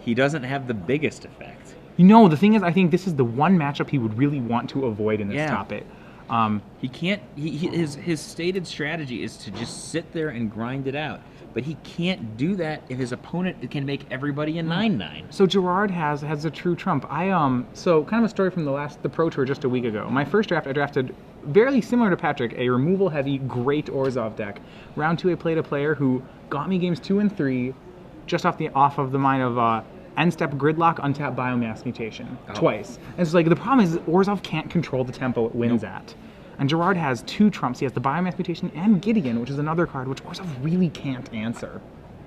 he doesn't have the biggest effect. You know, the thing is, I think this is the one matchup he would really want to avoid in this Yeah. top 8. He can't. His stated strategy is to just sit there and grind it out, but he can't do that if his opponent can make everybody a 9/9. So Gerard has a true trump. So kind of a story from the Pro Tour just a week ago. My first draft, I drafted very similar to Patrick, a removal heavy, great Orzhov deck. Round 2, I played a player who got me games 2 and 3, just off of the mind of end step gridlock, untap biomass mutation twice. And it's like the problem is Orzhov can't control the tempo it wins at. And Gerard has 2 trumps. He has the biomass mutation and Gideon, which is another card which Orzhov really can't answer.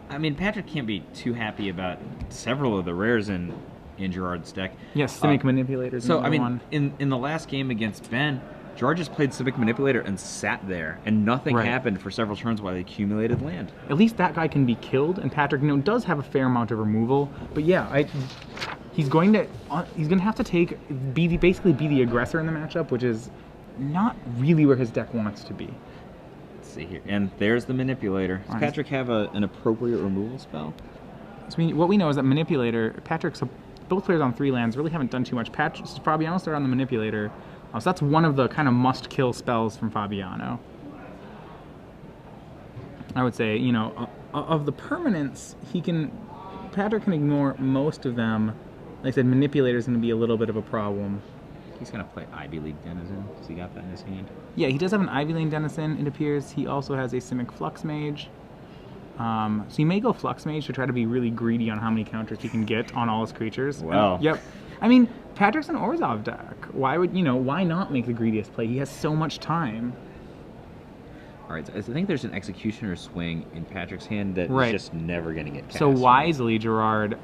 I mean, Patrick can't be too happy about several of the rares in Gerard's deck. Yes, Simic Manipulator's So, I another mean, one. in the last game against Ben, Gerard just played Civic Manipulator and sat there, and nothing happened for several turns while he accumulated land. At least that guy can be killed, and Patrick, does have a fair amount of removal. But yeah, he's going to have to basically be the aggressor in the matchup, which is not really where his deck wants to be. Let's see here, and there's the Manipulator. Does Patrick have an appropriate removal spell? So what we know is that Manipulator, both players on 3 lands really haven't done too much. Fabiano started on the Manipulator. So that's one of the kind of must-kill spells from Fabiano. I would say, of the permanents, Patrick can ignore most of them. Like I said, Manipulator is going to be a little bit of a problem. He's going to play Ivy League Denizen. Has he got that in his hand? Yeah, he does have an Ivy League Denizen, it appears. He also has a Simic Flux Mage. So he may go Flux Mage to try to be really greedy on how many counters he can get on all his creatures. Wow. Yep. I mean, Patrick's an Orzhov deck. Why not make the greediest play? He has so much time. All right, so I think there's an Executioner swing in Patrick's hand that is just never going to get cast. So wisely, Gerard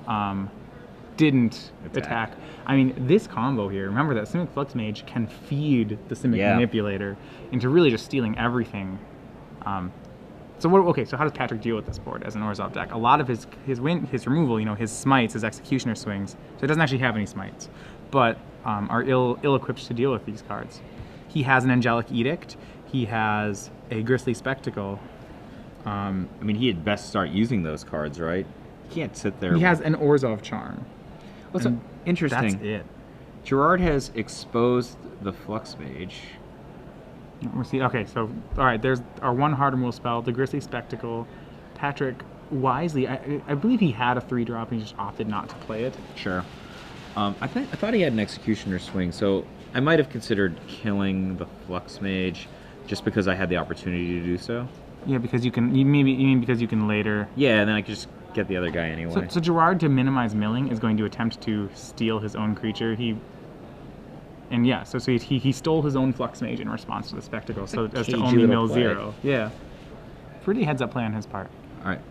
didn't attack. I mean, this combo here, remember that Simic Flux Mage can feed the Simic Manipulator into really just stealing everything. So how does Patrick deal with this board as an Orzhov deck? A lot of his removal, his smites, his Executioner swings, so he doesn't actually have any smites, but are ill-equipped to deal with these cards. He has an Angelic Edict. He has a Grisly Spectacle. I mean, he had best start using those cards, right? He can't sit there. He has an Orzhov Charm. Well, so interesting. That's it. Gerard has exposed the Flux Mage. We'll see. Okay, so all right, there's our one hard removal spell, the Grisly Spectacle. Patrick wisely, I believe he had a 3-drop and he just opted not to play it. Sure. I thought he had an Executioner swing, so I might have considered killing the Flux Mage just because I had the opportunity to do so. Yeah, because you mean because you can later. Yeah, and then I could just get the other guy anyway. So Gerard, to minimize milling, is going to attempt to steal his own creature. He stole his own Flux Mage in response to the Spectacle, so as to only mill 0. Yeah. Pretty heads-up play on his part. All right.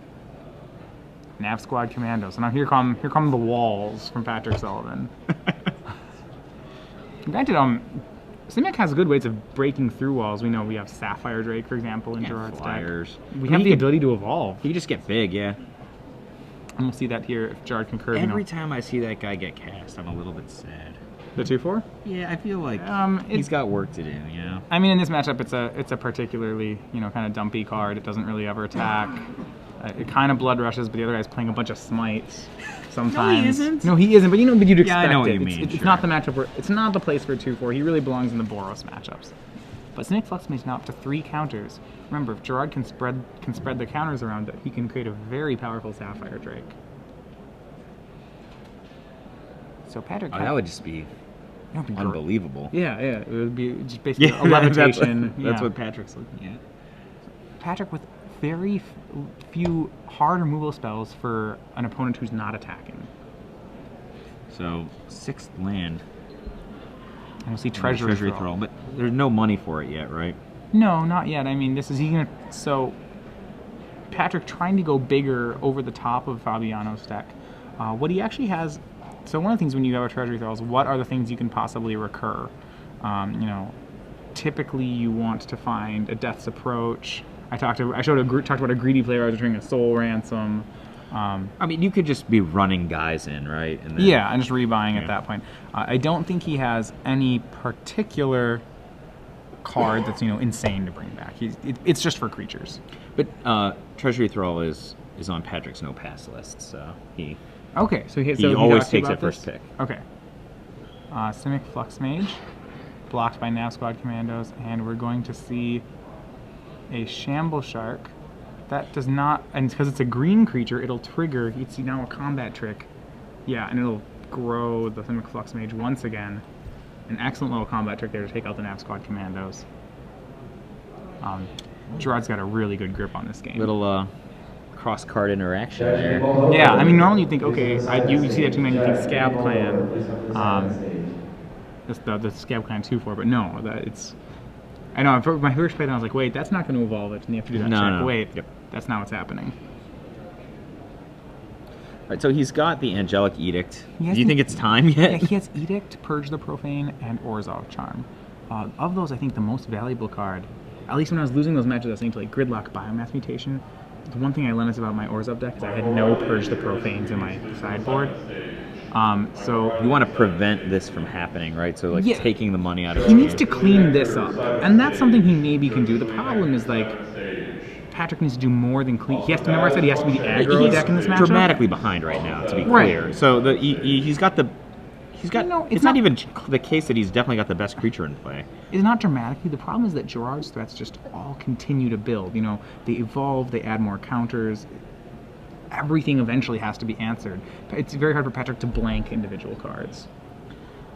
Nav Squad Commando. So now here come the walls from Patrick Sullivan. Granted, Simic has good ways of breaking through walls. We know we have Sapphire Drake, for example, in Gerard's deck. We have the ability to evolve. He can just get big, yeah. And we'll see that here if Gerard can curve. Every time I see that guy get cast, I'm a little bit sad. The 2/4? Yeah, I feel like he's got work to do, I mean, in this matchup, it's a particularly, kind of dumpy card. It doesn't really ever attack. It kind of blood rushes, but the other guy's playing a bunch of smites sometimes. No, he isn't. No, he isn't, but you'd expect it. Yeah, I know what you mean. It's not the matchup it's not the place for a 2/4. He really belongs in the Boros matchups. But Simic Flux Mage now up to 3 counters. Remember, if Gerard can spread the counters around it, he can create a very powerful Sapphire Drake. So Patrick... that would just be unbelievable. Yeah, it would be just basically a levitation. That's what Patrick's looking at. Patrick with very few hard removal spells for an opponent who's not attacking. So 6th land. And we'll see Treasury Thrall. But there's no money for it yet, right? No, not yet. I mean, so Patrick trying to go bigger over the top of Fabiano's deck. What he actually has. So one of the things when you have a Treasury Thrall is what are the things you can possibly recur. Typically you want to find a Death's Approach. I talked about a greedy player. I was returning a Soul Ransom. I mean, you could just be running guys in, right? And just rebuying at that point. I don't think he has any particular card that's insane to bring back. It's just for creatures. But Treasury Thrall is on Patrick's no pass list, so he Okay, so he always talked to you takes about that first this? pick. Okay. Simic Flux Mage, blocked by Nav Squad Commandos, and we're going to see a Shamble Shark. That does not, and because it's a green creature, it'll trigger, you can see now a combat trick. Yeah, and it'll grow the Simic Flux Mage once again. An excellent little combat trick there to take out the Nav Squad Commandos. Gerard's got a really good grip on this game. Little cross-card interaction there. Yeah, I mean, normally you think, okay, you see that too many, you think Scab Clan, the Scab Clan 2-4, but no, I know, for my first playthrough I was like, wait, that's not going to evolve it, and you have to do that check. No. Wait, Yep. That's not what's happening. All right, so he's got the Angelic Edict. Do He has you the- think it's time yet? Yeah, he has Edict, Purge the Profane, and Orzhov Charm. Of those, I think the most valuable card, at least when I was losing those matches, I was saying to like Gridlock Biomass Mutation, the one thing I learned about my Orzhov deck is I had no Purge the Profanes in my sideboard. So You want to prevent this from happening, right? So, like, Yeah. taking the money out of he needs to clean this up, and that's something he maybe can do. The problem is, like, Patrick needs to do more than clean. He has to, remember I said he has to be the aggro He's deck in this matchup? dramatically behind right now, to be Right. clear. So he's got No, it's not even the case that he's definitely got the best creature in play. It's not dramatically. The problem is that Gerard's threats just all continue to build. You know, they evolve, they add more counters. Everything eventually has to be answered. It's very hard for Patrick to blank individual cards.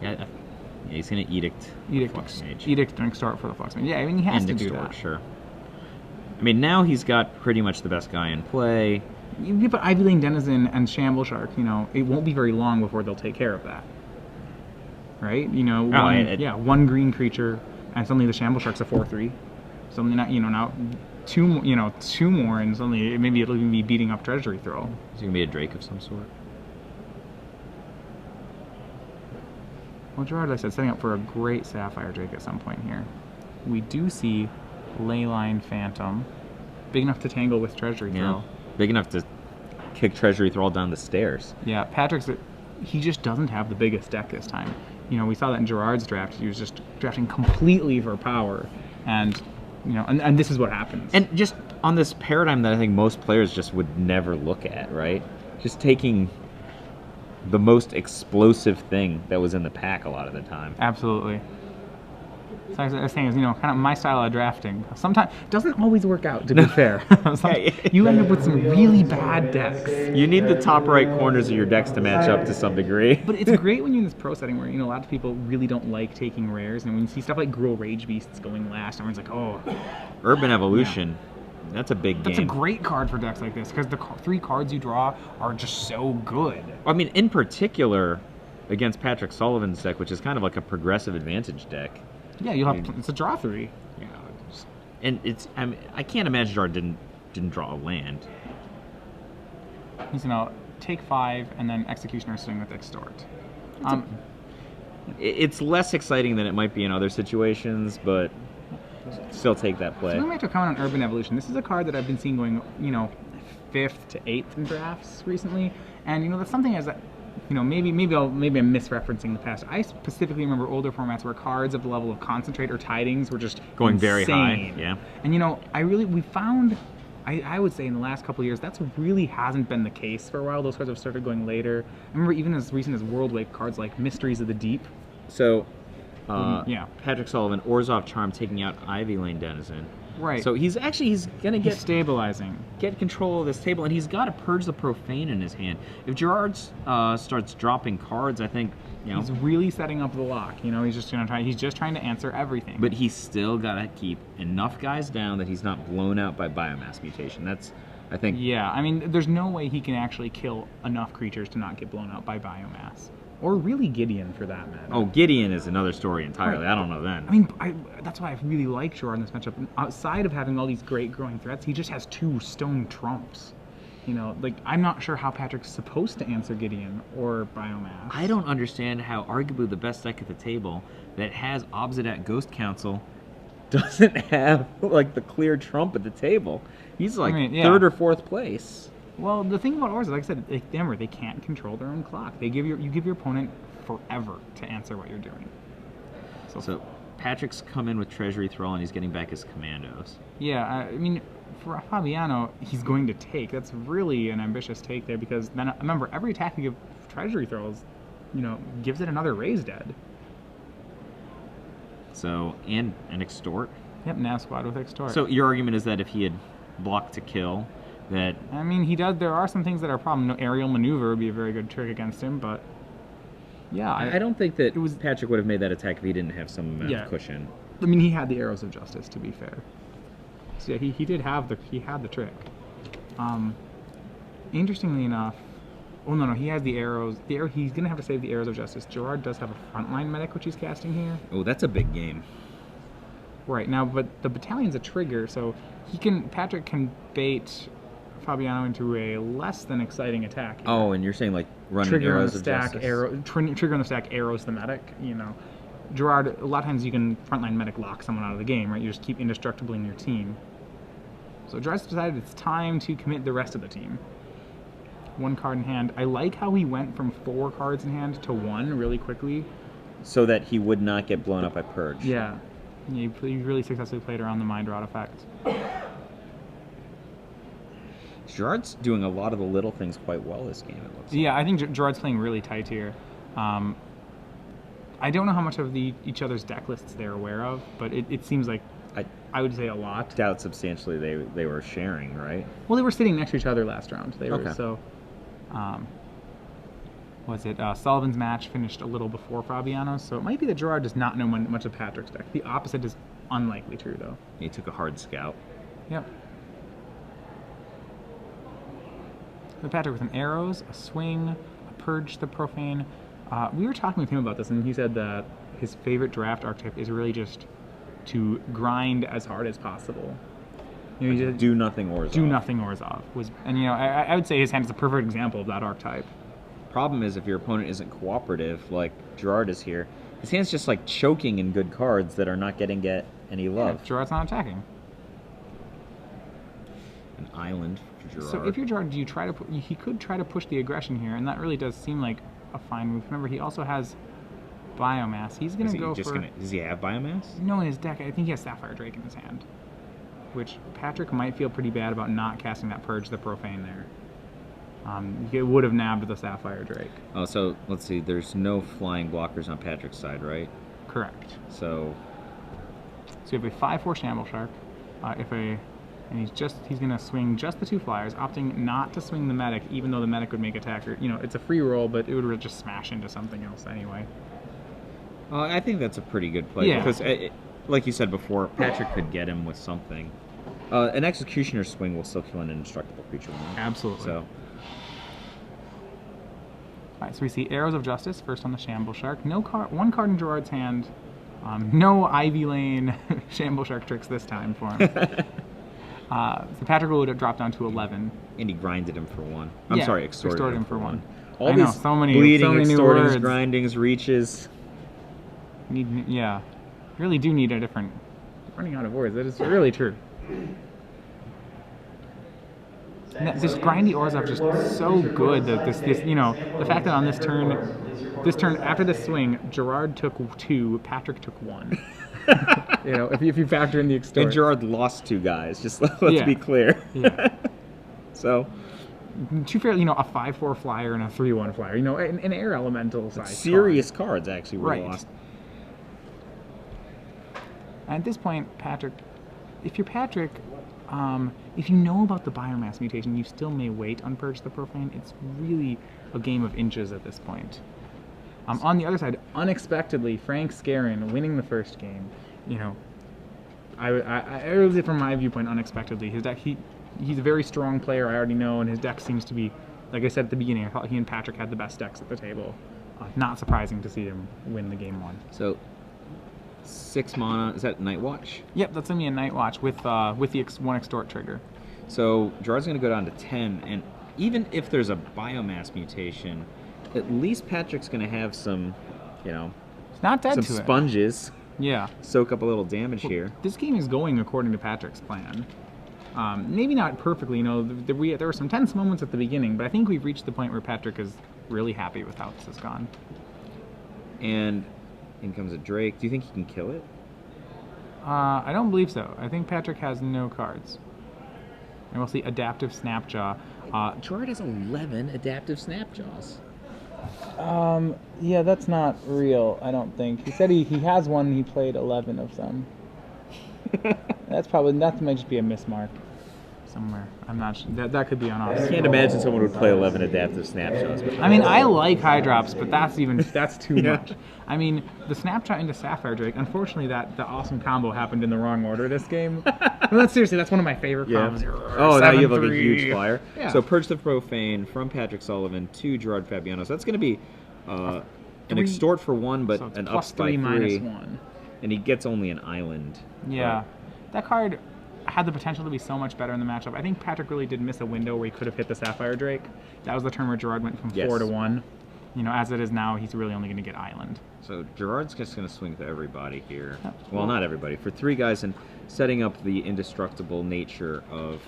Yeah, he's gonna Edict Flux Mage. Edict and start for the Flux Mage. Yeah, I mean, he has to do Extort, that. sure. I mean, now he's got pretty much the best guy in play. You put Ivy Lane Denizen and Shamble Shark, you know, it won't be very long before they'll take care of that. Right? You know, one green creature, and suddenly the Shamble Shark's a 4/3. Suddenly, now two more, and suddenly maybe it'll even be beating up Treasury Throw. Is he gonna be a Drake of some sort? Well, Gerard, like I said, setting up for a great Sapphire Drake at some point here. We do see Leyline Phantom, big enough to tangle with Treasury Throw. Yeah, big enough to kick Treasury Thrall down the stairs. Yeah, he just doesn't have the biggest deck this time. You know, we saw that in Gerard's draft. He was just drafting completely for power, and you know, and this is what happens. And just on this paradigm that I think most players just would never look at, right? Just taking the most explosive thing that was in the pack a lot of the time. Absolutely. So I was saying, is, you know, kind of my style of drafting. Sometimes doesn't always work out, to be fair. You end up with some really bad decks. You need the top right corners of your decks to match up to some degree. But it's great when you're in this pro setting where, you know, a lot of people really don't like taking rares, and when you see stuff like Gruul Rage Beasts going last, everyone's like, oh. Urban Evolution, that's a big game. That's a great card for decks like this, because the three cards you draw are just so good. I mean, in particular, against Patrick Sullivan's deck, which is kind of like a progressive advantage deck. Yeah, you'll have it's a draw 3. Yeah, and I can't imagine Gerard didn't draw a land. He's gonna take 5 and then Executioner swing with Extort. It's less exciting than it might be in other situations, but still take that play. So going back to a comment on Urban Evolution, this is a card that I've been seeing going, you know, 5th to 8th in drafts recently, and you know that's something as a, you know, maybe I'm misreferencing the past. I specifically remember older formats where cards of the level of Concentrate or Tidings were just going insane. very high. Yeah. And you know, we found, I would say in the last couple of years, that's really hasn't been the case for a while. Those cards have started going later. I remember even as recent as World Wake, cards like Mysteries of the Deep. So, Yeah. Patrick Sullivan, Orzhov Charm taking out Ivy Lane Denizen. Right. So he's gonna He's stabilizing. get control of this table, and he's got to Purge the Profane in his hand. If Gerard starts dropping cards, I think, you know, He's really setting up the lock. You know, he's just trying to answer everything. but he's still got to keep enough guys down that he's not blown out by Biomass Mutation. That's, I think. Yeah, I mean, there's no way he can actually kill enough creatures to not get blown out by Biomass. Or really Gideon, for that matter. Oh, Gideon is another story entirely. Right. I don't know then. I mean, that's why I really like Gerard in this matchup. Outside of having all these great growing threats, he just has 2 stone trumps. You know, like, I'm not sure how Patrick's supposed to answer Gideon or Biomass. I don't understand how arguably the best deck at the table that has Obsidian Ghost Council doesn't have, like, the clear trump at the table. He's like third or fourth place. Well, the thing about Orzhov, like I said, remember, they can't control their own clock. You give your opponent forever to answer what you're doing. So Patrick's come in with Treasury Thrall and he's getting back his commandos. Yeah, I mean, for Fabiano, he's going to take. That's really an ambitious take there because then remember, every attack you give Treasury Thralls, gives it another raise dead. So, and an extort. Yep, nav squad with extort. So your argument is that if he had blocked to kill, that... I mean, he does. There are some things that are a problem. No, aerial maneuver would be a very good trick against him, but yeah, I don't think that Patrick would have made that attack if he didn't have some amount of cushion. I mean, he had the arrows of justice, to be fair. So yeah, he did have the trick. Interestingly enough, oh no, he has the arrows. He's gonna have to save the arrows of justice. Gerard does have a frontline medic, which he's casting here. Oh, that's a big game. Right now, but the battalion's a trigger, so Patrick can bait Fabiano into a less than exciting attack. Oh, and you're saying like running trigger arrows on the of stack, justice. Trigger on the stack, arrows the medic. Gerard. A lot of times you can frontline medic lock someone out of the game, right? You just keep indestructible in your team. So Gerard's decided it's time to commit the rest of the team. 1 card in hand. I like how he went from 4 cards in hand to 1 really quickly. So that he would not get blown up by Purge. Yeah. He really successfully played around the Mind Rot effect. Gerard's doing a lot of the little things quite well this game, it looks like. Yeah, I think Gerard's playing really tight here. I don't know how much of each other's deck lists they're aware of, but it seems like I would say a lot. Doubt substantially they were sharing, right? Well, they were sitting next to each other last round. They were okay. So. Sullivan's match finished a little before Fabiano's, so it might be that Gerard does not know much of Patrick's deck. The opposite is unlikely true, though. He took a hard scout. Yep. So Patrick with an arrows, a swing, a purge the profane. We were talking with him about this, and he said that his favorite draft archetype is really just to grind as hard as possible. Do nothing Orzhov. Do nothing Orzhov. I would say his hand is a perfect example of that archetype. Problem is, if your opponent isn't cooperative, like Gerard is here, his hand's just like choking in good cards that are not getting any love. Yeah, Gerard's not attacking. An island for Gerard. So if you're Gerard, he could try to push the aggression here, and that really does seem like a fine move. Remember, he also has biomass. He's gonna go for. Does he have biomass? No, in his deck, I think he has Sapphire Drake in his hand, which Patrick might feel pretty bad about not casting that Purge the Profane there. It would have nabbed the Sapphire Drake. Oh, so let's see. There's no flying blockers on Patrick's side, right? Correct. So you have a 5/4 Shamble Shark. He's gonna swing just the 2 flyers, opting not to swing the medic, even though the medic would make attacker. It's a free roll, but it would just smash into something else anyway. I think that's a pretty good play because, like you said before, Patrick could get him with something. An Executioner swing will still kill an indestructible creature. Absolutely. So. Alright, so we see Arrows of Justice first on the Shamble Shark. 1 card in Gerard's hand. No Ivy Lane Shamble Shark tricks this time for him. So Patrick would have dropped down to 11. And he grinded him for 1. I'm sorry, extorted him for 1. All these so many bleeding, new extortings, words. grindings, reaches. Really do need a different. Running out of words. That is really true. This grindy Orzhov is just so good that the fact that on this turn after this swing, Gerard took 2, Patrick took 1. If you factor in the extort. And Gerard lost 2 guys. Just let's be clear. Yeah. So. To fair, a 5/4 flyer and a 3/1 flyer. An air elemental size. Serious cards actually were lost. At this point, Patrick, if you're Patrick, if you know about the biomass mutation, you still may wait on Purge the Profane. It's really a game of inches at this point. On the other side, unexpectedly, Frank Scarin winning the first game. I really, from my viewpoint, unexpectedly, his deck. He's a very strong player. I already know, and his deck seems to be, like I said at the beginning, I thought he and Patrick had the best decks at the table. Not surprising to see him win the game 1. So. 6 mana, is that Night Watch? Yep, that's gonna be a Night Watch with the 1 extort trigger. So Gerard's gonna go down to 10, and even if there's a biomass mutation, at least Patrick's gonna have some, it's not dead some to sponges. Yeah. Soak up a little damage here. This game is going according to Patrick's plan. Maybe not perfectly, there were some tense moments at the beginning, but I think we've reached the point where Patrick is really happy with how this has gone. And in comes a Drake. Do you think he can kill it? I don't believe so. I think Patrick has no cards. And we'll see Adaptive Snapjaw. Gerard has 11 Adaptive Snapjaws. Yeah, that's not real, I don't think. He said he has one and he played 11 of them. That might just be a mismark somewhere. I'm not sure. That could be on us. I can't imagine someone would play 11 Adaptive Snapshots. I mean, I like high drops, but that's too much. I mean, the Snapshot into Sapphire Drake, unfortunately the awesome combo happened in the wrong order this game. Well, seriously, that's one of my favorite combos. Oh, now you have like a huge flyer. Yeah. So Purge the Profane from Patrick Sullivan to Gerard Fabiano. So that's going to be an extort for 1, but an up by 3. -1. And he gets only an island. Yeah. That card had the potential to be so much better in the matchup. I think Patrick really did miss a window where he could have hit the Sapphire Drake. That was the turn where Gerard went from 4 to 1. You know, as it is now, he's really only going to get island. So Gerard's just going to swing to everybody here. Well, not everybody. For 3 guys and setting up the indestructible nature of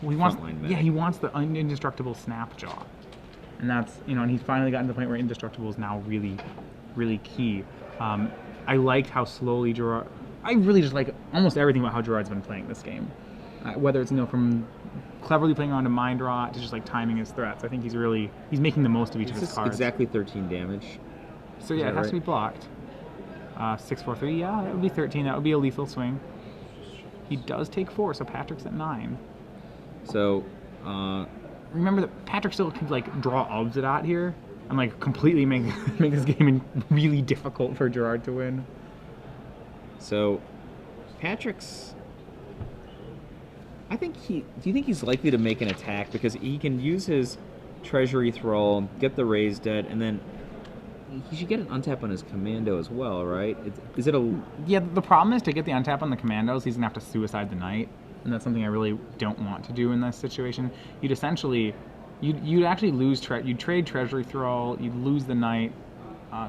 frontline Medic. Yeah, he wants the indestructible Snapjaw. And that's, you know, and he's finally gotten to the point where indestructible is now really, really key. I liked how slowly Gerard... I really just like almost everything about how Gerard's been playing this game. Whether it's, you know, from cleverly playing around a mind rot to just like timing his threats. I think he's making the most of each of his cards. Exactly 13 damage. So yeah, it has to be blocked. 6/4/3, yeah, that would be 13. That would be a lethal swing. He does take 4, so Patrick's at 9. So, remember that Patrick still could like draw Obsidat here and like completely make this game really difficult for Gerard to win. So, Patrick's... do you think he's likely to make an attack? Because he can use his Treasury Thrall, get the Raise Dead, and then he should get an untap on his Commando as well, right? Is it a... Yeah, the problem is to get the untap on the Commandos, he's going to have to Suicide the Knight, and that's something I really don't want to do in this situation. You'd essentially... You'd actually lose... You'd trade Treasury Thrall, you'd lose the Knight.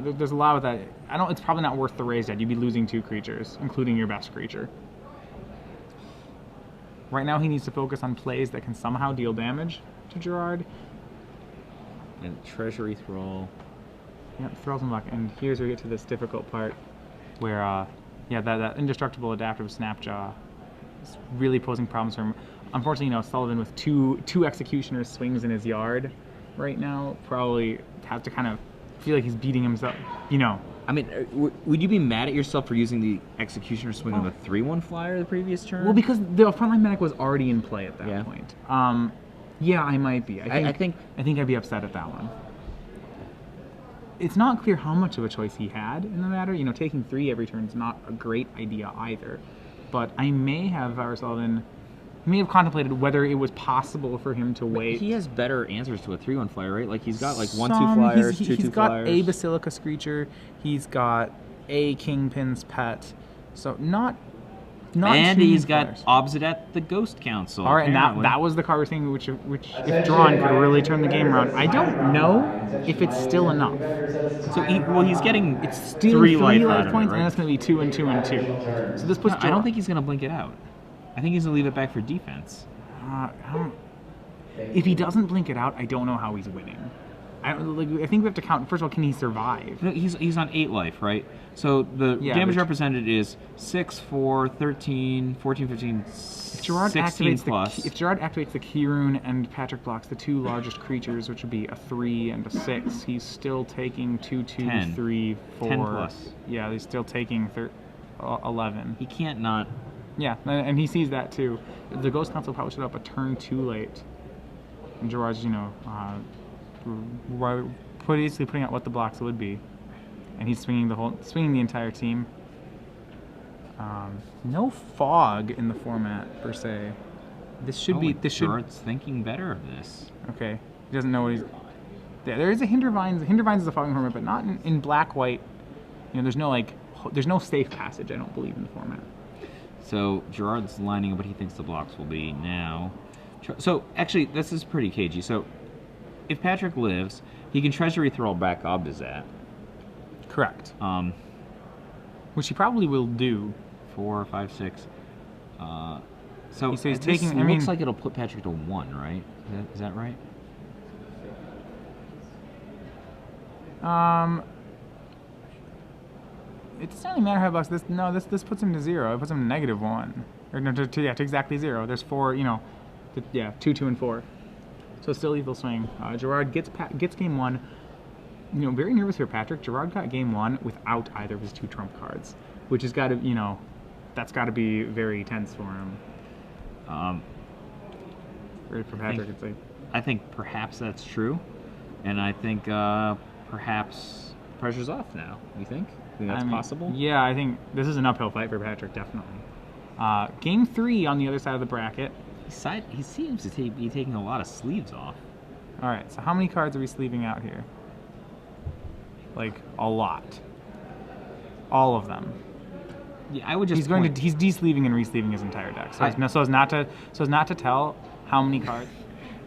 There's a lot of that. It's probably not worth the Raise Dead. You'd be losing 2 creatures, including your best creature. Right now, he needs to focus on plays that can somehow deal damage to Gerard. And Treasury Thrall. Yep, Thrall's unlocked. And here's where we get to this difficult part, where, that indestructible adaptive Snapjaw is really posing problems for him. Unfortunately, you know, Sullivan with two Executioner swings in his yard right now probably has to kind of feel like he's beating himself, you know. I mean, would you be mad at yourself for using the Executioner swing on the 3/1 flyer the previous turn? Well, because the frontline medic was already in play at that point. Yeah, I might be. I think I'd be upset at that one. It's not clear how much of a choice he had in the matter. You know, taking 3 every turn is not a great idea either. But I may have, if I were Sullivan, may have contemplated whether it was possible for him to wait. He has better answers to a 3/1 flyer, right? Like he's got like 1/2 flyers, 2/2 flyers. He's got a Basilica Screecher. He's got a Kingpin's Pet. So not and he's got Obsidat the Ghost Council. All right, and that was the card we're saying, which if drawn could really turn the game around. I don't know if it's still enough. So he's getting it's still 3 life points, and it's going to be 2 and 2 and 2. So this puts. I don't think he's going to blink it out. I think he's going to leave it back for defense. If he doesn't blink it out, I don't know how he's winning. I think we have to count. First of all, can he survive? No, he's on 8 life, right? So the damage represented is 6, 4, 13, 14, 15, 16 plus. If Gerard activates the Key Rune and Patrick blocks the 2 largest creatures, which would be a 3 and a 6, he's still taking 2, 2, 10. 3, 4. 10 plus. Yeah, he's still taking 11. He can't not... Yeah, and he sees that too. The Ghost Council probably showed up a turn too late. And Gerard's, you know, basically putting out what the blocks would be. And he's swinging the entire team. No fog in the format, per se. Gerard's thinking better of this. Okay. He doesn't know what he's... Yeah, there is a Hintervines. Hintervines is a fogging format, but not in black-white. You know, there's no safe passage, I don't believe, in the format. So Gerard's lining up what he thinks the blocks will be now. So actually, this is pretty cagey. So if Patrick lives, he can Treasury Thrall back Obsidat. Correct. Which he probably will do. 4, 5, 6. So he's taking. Looks like it'll put Patrick to 1, right? Is that right? it doesn't really matter how bucks this. No, this puts him to 0. It puts him to -1, or no, to exactly 0. There's 4. 2, 2, and 4. So still lethal swing. Gerard gets game 1. Very nervous for Patrick. Gerard got game 1 without either of his 2 trump cards, which has got to that's got to be very tense for him. For Patrick, I think perhaps that's true, and I think perhaps pressure's off now. You think? That's possible? Yeah, I think this is an uphill fight for Patrick, definitely. Game 3 on the other side of the bracket. He seems to be taking a lot of sleeves off. All right, so how many cards are we sleeving out here? Like a lot. All of them. Yeah, I would just. He's de-sleeving and re-sleeving his entire deck. So as not to tell how many cards.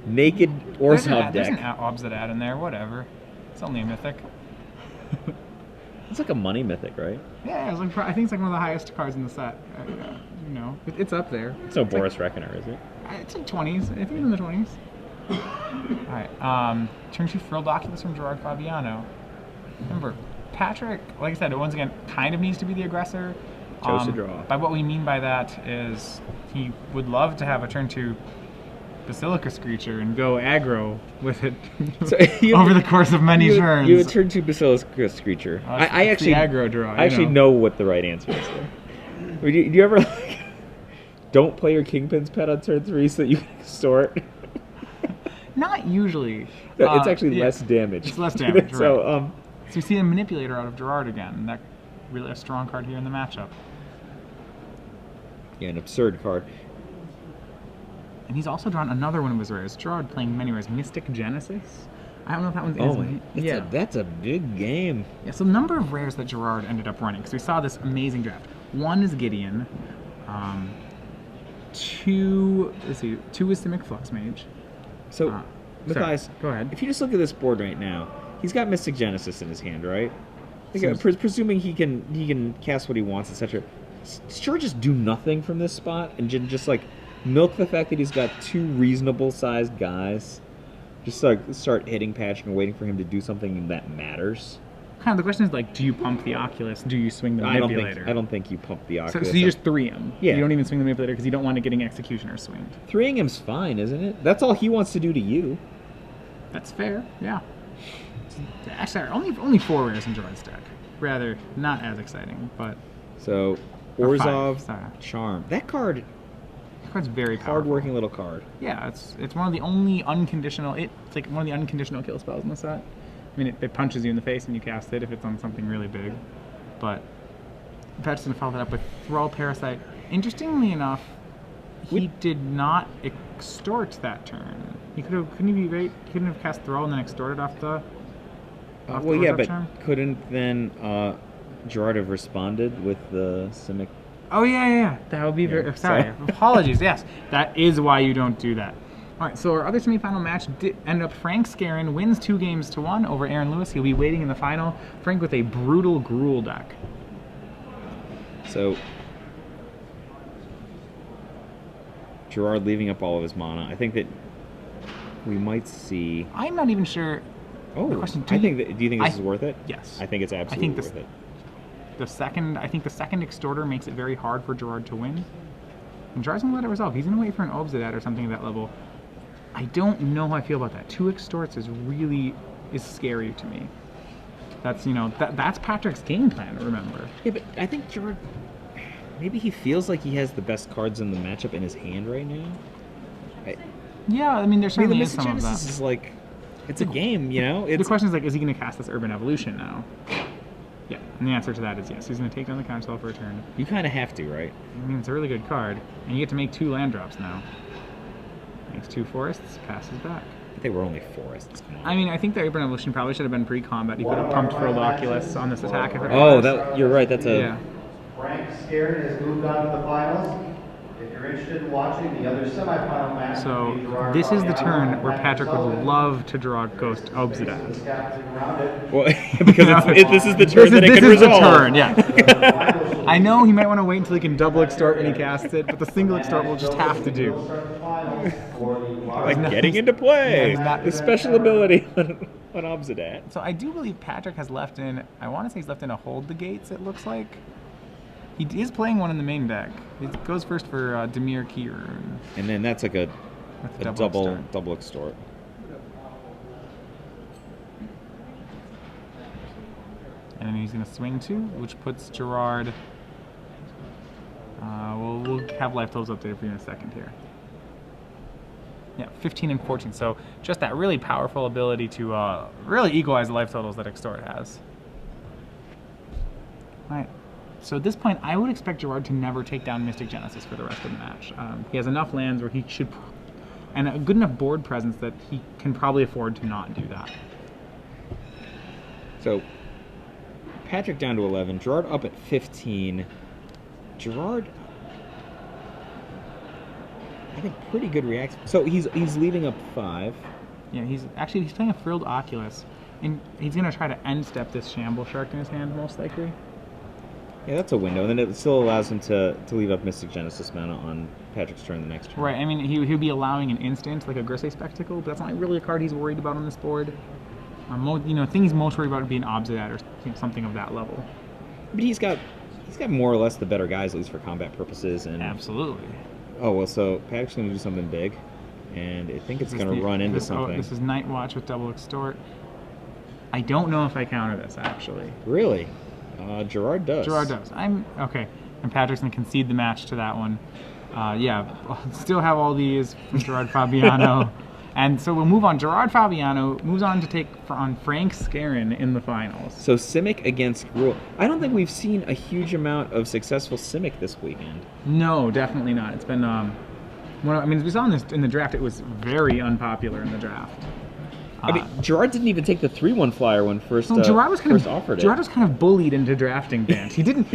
Naked Orzhov deck. There's an Obsidian in there. Whatever. It's only a mythic. It's like a money mythic, right? Yeah, I think it's like one of the highest cards in the set. It's up there. It's no Boris Reckoner, is it? It's like 20s. I think it's in the 20s. All right. Turn 2 Frilled Oculus from Gerard Fabiano. Remember, Patrick, like I said, once again, kind of needs to be the aggressor. Chose to draw. By what we mean by that is he would love to have a turn 2 Basilica Screecher and go aggro with it over the course of many turns. You would turn 2 Basilica Screecher. I actually aggro draw. I actually know what the right answer is there. Do you ever don't play your Kingpin's pet on turn 3 so that you can extort? Not usually. It's actually less damage. It's less damage. So right. So you see a Manipulator out of Gerard again. That really a strong card here in the matchup. Yeah, an absurd card. And he's also drawn another one of his rares. Gerard playing many rares. Mystic Genesis. I don't know if that one's that's a big game. Yeah, so the number of rares that Gerard ended up running, because we saw this amazing draft. 1 is Gideon. 2 is Simic Flux Mage. So, Matthias, go ahead. If you just look at this board right now, he's got Mystic Genesis in his hand, right? Presuming he can cast what he wants, etc. Sure, just do nothing from this spot and just like milk the fact that he's got 2 reasonable-sized guys. Just like start hitting Patrick and waiting for him to do something that matters. The question is do you pump the Oculus? Do you swing the Manipulator? I don't think you pump the Oculus. So you just 3 him. Yeah. You don't even swing the Manipulator because you don't want it getting Executioner swinged. 3ing him's fine, isn't it? That's all he wants to do to you. That's fair. Yeah. Actually, only 4 rares in Gerard's deck. Rather not as exciting, but. So Orzhov Charm. That card's very powerful. Hard-working little card. Yeah, it's one of the only unconditional. It's like one of the unconditional kill spells in the set. I mean, it punches you in the face when you cast it if it's on something really big. But Pat's going to follow that up with Thrall Parasite. Interestingly enough, he did not extort that turn. He couldn't have cast Thrall and then extorted off the. But couldn't then Gerard have responded with the Simic? Oh yeah. That would be very. Sorry, apologies. Yes, that is why you don't do that. All right, so our other semifinal match ended up Frank Scarron wins 2 games to 1 over Aaron Lewis. He'll be waiting in the final. Frank with a brutal Gruul deck. So Gerard leaving up all of his mana. I think that we might see. I'm not even sure. Oh, do you think this is worth it? Yes. I think it's absolutely worth it. The second extorter makes it very hard for Gerard to win. And Gerard's going to let it resolve. He's going to wait for an Obsidian or something at that level. I don't know how I feel about that. 2 extorts is scary to me. That's that's Patrick's game plan. Remember? Yeah, but I think Gerard maybe he feels like he has the best cards in the matchup in his hand right now. There's certainly some of that. Genesis is like it's a game, The question is is he going to cast this Urban Evolution now? Yeah, and the answer to that is yes. He's going to take down the counter spell for a turn. You kind of have to, right? I mean, it's a really good card, and you get to make 2 land drops now. Makes 2 forests, passes back. They were only forests. Come on. I mean, I think the Urban Evolution probably should have been pre-combat. You could have pumped Frilled Oculus on this attack if it was. You're right. That's a. Yeah. Frank Scarron has moved on to the finals. If you're interested in watching the other semifinal match, so this is the turn where Patrick would love to draw Ghost Obsidian. Well, because this is the turn that it can resolve. This is the turn, yeah. I know he might want to wait until he can double extort when he casts it, but the single extort will just have to do. Like getting into play. The special ability What Obsidat? So I do believe Patrick has left in, I want to say he's left in a Hold the Gates, it looks like. He is playing one in the main deck. It goes first for Demir Kier. And then that's like a double extort. And then he's going to swing 2, which puts Gerard. We'll have life totals updated for you in a second here. Yeah, 15 and 14. So just that really powerful ability to really equalize the life totals that Extort has. All right. So at this point, I would expect Gerard to never take down Mystic Genesis for the rest of the match. He has enough lands where he should, and a good enough board presence that he can probably afford to not do that. So Patrick down to 11, Gerard up at 15. Gerard, I think, pretty good reaction. So he's leaving up 5. Yeah, he's playing a Frilled Oculus, and he's gonna try to end step this Shamble Shark in his hand most likely. Yeah, that's a window, and then it still allows him to leave up Mystic Genesis mana on Patrick's turn the next turn. Right. I mean, he'll be allowing an instant like a Grisly Spectacle, but that's not really a card he's worried about on this board. The thing he's most worried about would be an Obsidat or something of that level. But he's got more or less the better guys, at least for combat purposes. And absolutely. Oh well, so Patrick's going to do something big, and I think it's going to run into something. This is Night Watch with double extort. I don't know if I counter this actually. Really? Gerard does. Gerard does. I'm okay. And Patrick's going to concede the match to that one. Yeah, still have all these from Gerard Fabiano. And so we'll move on. Gerard Fabiano moves on to take on Frank Scarron in the finals. So Simic against Gruul. I don't think we've seen a huge amount of successful Simic this weekend. No, definitely not. It's been, we saw in the draft, it was very unpopular in the draft. I mean, Gerard didn't even take the 3/1 flyer when first Gerard was kind offered it. Gerard was kind of bullied into drafting Bant. He didn't,